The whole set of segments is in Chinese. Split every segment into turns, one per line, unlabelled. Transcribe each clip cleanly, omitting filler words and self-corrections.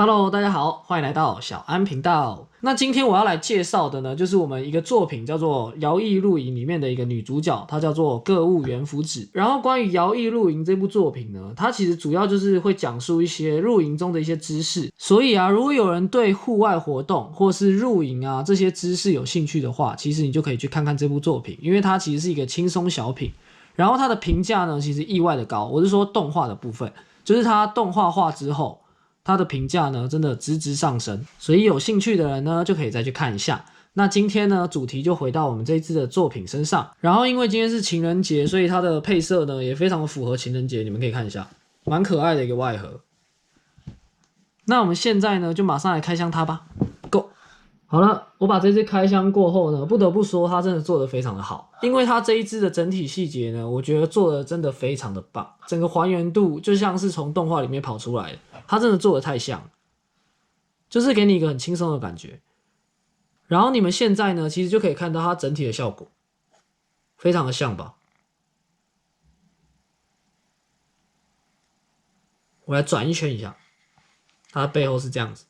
Hello，大家好，欢迎来到小安频道。那今天我要来介绍的呢，就是我们一个作品叫做《摇曳露营》里面的一个女主角，她叫做各务原福子。然后关于《摇曳露营》这部作品呢，它其实主要就是会讲述一些露营中的一些知识。所以啊，如果有人对户外活动或是露营啊这些知识有兴趣的话，其实你就可以去看看这部作品，因为它其实是一个轻松小品。然后它的评价呢，其实意外的高。我是说动画的部分，就是它动画化之后。它的评价呢，真的直直上升，所以有兴趣的人呢，就可以再去看一下。那今天呢，主题就回到我们这一支的作品身上。然后因为今天是情人节，所以它的配色呢，也非常的符合情人节，你们可以看一下，蛮可爱的一个外盒。那我们现在呢，就马上来开箱它吧 ，Go！ 好了，我把这支开箱过后呢，不得不说它真的做得非常的好，因为它这一支的整体细节呢，我觉得做得真的非常的棒，整个还原度就像是从动画里面跑出来的，它真的做得太像，就是给你一个很轻松的感觉。然后你们现在呢，其实就可以看到它整体的效果，非常的像吧。我来转一圈一下，它的背后是这样子。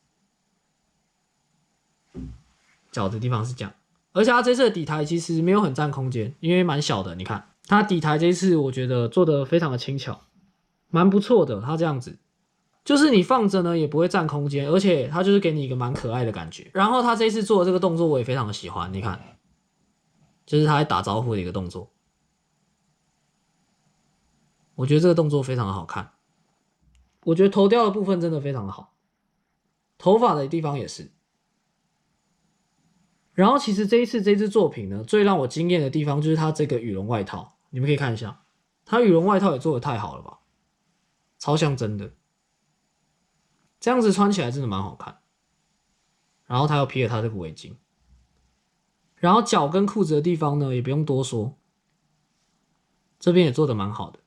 脚的地方是这样，而且它这次的底台其实没有很占空间，因为蛮小的。你看它底台这一次，我觉得做的非常的轻巧，蛮不错的。它这样子，就是你放着呢也不会占空间，而且它就是给你一个蛮可爱的感觉。然后它这一次做的这个动作我也非常的喜欢，你看，就是他在打招呼的一个动作，我觉得这个动作非常的好看。我觉得头雕的部分真的非常的好，头发的地方也是。然后其实这一次这支作品呢，最让我惊艳的地方就是它这个羽绒外套，你们可以看一下，它羽绒外套也做得太好了吧，超像真的，这样子穿起来真的蛮好看。然后它又披了它这个围巾，然后脚跟裤子的地方呢，也不用多说，这边也做得蛮好的。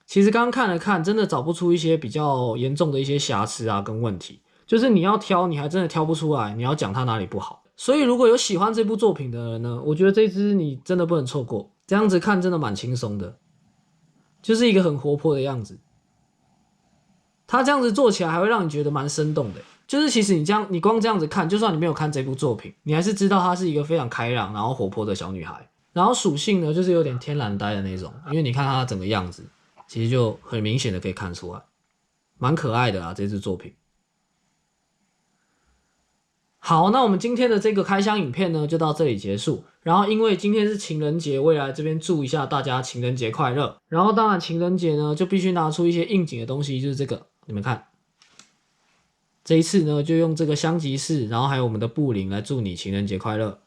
其实刚刚看了看，真的找不出一些比较严重的一些瑕疵啊跟问题，就是你要挑，你还真的挑不出来，你要讲它哪里不好。所以如果有喜欢这部作品的人呢，我觉得这支你真的不能错过，这样子看真的蛮轻松的，就是一个很活泼的样子。它这样子做起来还会让你觉得蛮生动的，就是其实你光这样子看，就算你没有看这部作品，你还是知道她是一个非常开朗然后活泼的小女孩。然后属性呢，就是有点天然呆的那种，因为你看她整个样子。其实就很明显的可以看出来，蛮可爱的啊，这支作品。好，那我们今天的这个开箱影片呢，就到这里结束。然后因为今天是情人节，我也来这边祝一下大家情人节快乐。然后当然情人节呢，就必须拿出一些应景的东西，就是这个，你们看。这一次呢，就用这个香吉士，然后还有我们的布林来祝你情人节快乐。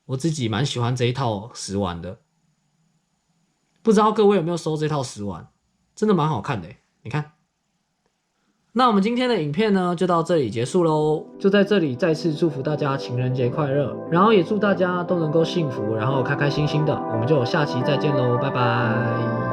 我自己蛮喜欢这一套食玩的，不知道各位有没有收这套食玩？真的蛮好看的，你看。那我们今天的影片呢，就到这里结束喽。就在这里再次祝福大家情人节快乐，然后也祝大家都能够幸福，然后开开心心的。我们就下期再见喽，拜拜。